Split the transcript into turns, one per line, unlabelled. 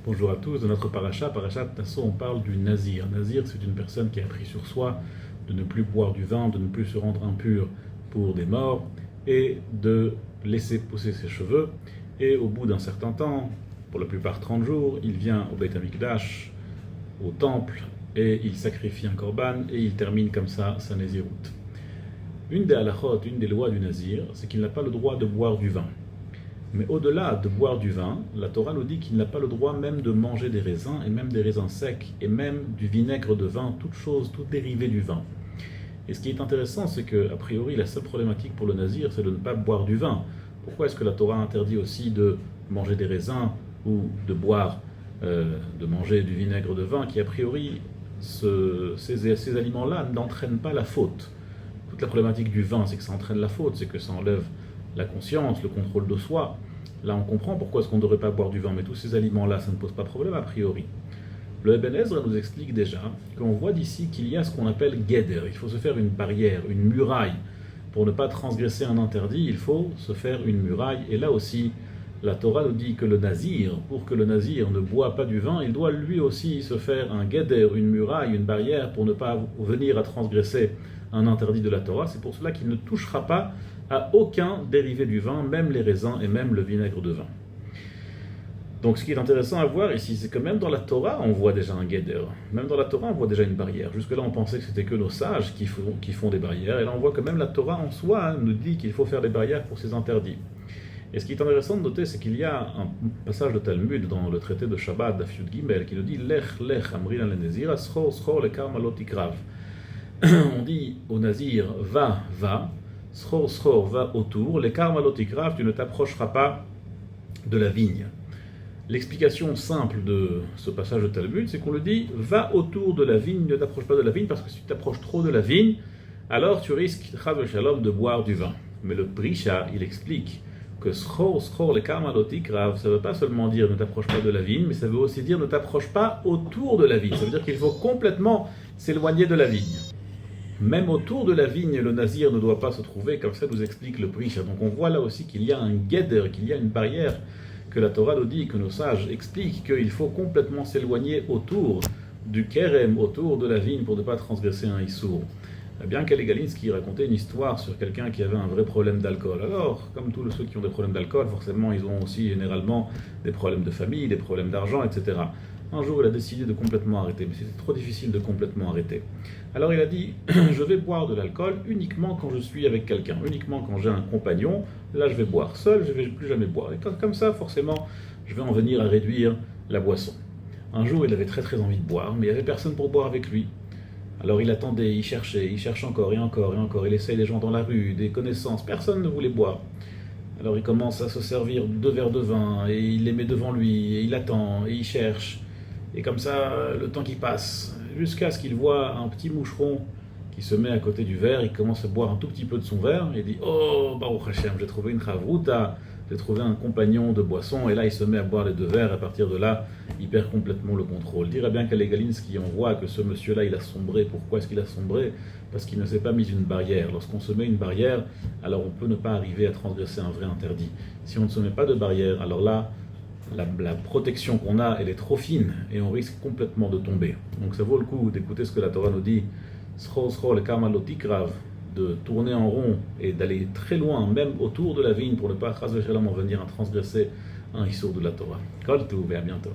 Bonjour à tous, dans notre paracha Tasso, on parle du nazir. Nazir, c'est une personne qui a pris sur soi de ne plus boire du vin, de ne plus se rendre impur pour des morts et de laisser pousser ses cheveux. Et au bout d'un certain temps, pour la plupart 30 jours, il vient au Beit HaMikdash, au temple, et il sacrifie un korban et il termine comme ça sa naziroute. Une des halachot, une des lois du nazir, c'est qu'il n'a pas le droit de boire du vin. Mais au-delà de boire du vin, la Torah nous dit qu'il n'a pas le droit même de manger des raisins, et même des raisins secs, et même du vinaigre de vin, toute chose, tout dérivé du vin. Et ce qui est intéressant, c'est que, a priori, la seule problématique pour le nazir, c'est de ne pas boire du vin. Pourquoi est-ce que la Torah interdit aussi de manger des raisins, ou de boire, de manger du vinaigre de vin, qui a priori, ces aliments-là n'entraînent pas la faute. Toute la problématique du vin, c'est que ça entraîne la faute, c'est que ça enlève la conscience, le contrôle de soi. Là, on comprend pourquoi est-ce qu'on ne devrait pas boire du vin, mais tous ces aliments-là, ça ne pose pas de problème a priori. Le Eben Ezra nous explique déjà qu'on voit d'ici qu'il y a ce qu'on appelle Geder. Il faut se faire une barrière, une muraille. Pour ne pas transgresser un interdit, il faut se faire une muraille. Et là aussi, la Torah nous dit que le nazir, pour que le nazir ne boit pas du vin, il doit lui aussi se faire un Geder, une muraille, une barrière, pour ne pas venir à transgresser un interdit de la Torah. C'est pour cela qu'il ne touchera pas à aucun dérivé du vin, même les raisins et même le vinaigre de vin. Donc ce qui est intéressant à voir ici, c'est que même dans la Torah, on voit déjà un guéder. Même dans la Torah, on voit déjà une barrière. Jusque-là, on pensait que c'était que nos sages qui font des barrières. Et là, on voit que même la Torah en soi nous dit qu'il faut faire des barrières pour ces interdits. Et ce qui est intéressant de noter, c'est qu'il y a un passage de Talmud dans le traité de Shabbat, Daf Yud Gimel, qui nous dit « Lech, lech, amrin al nezir, schor, schor, lekar malot ikrav » On dit au nazir « Va, va ». Schor, schor, va autour, les karmalotikraf, tu ne t'approcheras pas de la vigne. L'explication simple de ce passage de Talmud, c'est qu'on le dit, va autour de la vigne, ne t'approche pas de la vigne, parce que si tu t'approches trop de la vigne, alors tu risques, chas shalom, de boire du vin. Mais le Brisha, il explique que schor, schor, les karmalotikraf, ça ne veut pas seulement dire ne t'approche pas de la vigne, mais ça veut aussi dire ne t'approche pas autour de la vigne. Ça veut dire qu'il faut complètement s'éloigner de la vigne. Même autour de la vigne, le nazir ne doit pas se trouver, comme ça nous explique le Brisha. Donc on voit là aussi qu'il y a un guéder, qu'il y a une barrière, que la Torah nous dit, que nos sages expliquent qu'il faut complètement s'éloigner autour du kérem, autour de la vigne, pour ne pas transgresser un issour. Bien qu'Alegalinski racontait une histoire sur quelqu'un qui avait un vrai problème d'alcool. Alors, comme tous ceux qui ont des problèmes d'alcool, forcément ils ont aussi généralement des problèmes de famille, des problèmes d'argent, etc. Un jour, il a décidé de complètement arrêter, mais c'était trop difficile de complètement arrêter. Alors il a dit, je vais boire de l'alcool uniquement quand je suis avec quelqu'un, uniquement quand j'ai un compagnon, là je vais boire. Seul, je ne vais plus jamais boire. Et comme ça, forcément, je vais en venir à réduire la boisson. Un jour, il avait très très envie de boire, mais il n'y avait personne pour boire avec lui. Alors il attendait, il cherchait, il cherche encore et encore et encore, il essaye les gens dans la rue, des connaissances, personne ne voulait boire. Alors il commence à se servir 2 verres de vin, et il les met devant lui, et il attend, et il cherche. Et comme ça, le temps qui passe, jusqu'à ce qu'il voit un petit moucheron qui se met à côté du verre, il commence à boire un tout petit peu de son verre, et il dit « Oh, Baruch Hashem, j'ai trouvé une chavruta, j'ai trouvé un compagnon de boisson », et là il se met à boire les 2 verres, et à partir de là, il perd complètement le contrôle. Je dirais bien qu'à Legalinski, on voit que ce monsieur-là, il a sombré. Pourquoi est-ce qu'il a sombré? Parce qu'il ne s'est pas mis une barrière. Lorsqu'on se met une barrière, alors on peut ne pas arriver à transgresser un vrai interdit. Si on ne se met pas de barrière, alors là, la protection qu'on a, elle est trop fine et on risque complètement de tomber. Donc ça vaut le coup d'écouter ce que la Torah nous dit, de tourner en rond et d'aller très loin, même autour de la vigne, pour ne pas en venir à transgresser un issour de la Torah. Kol Tov et à bientôt.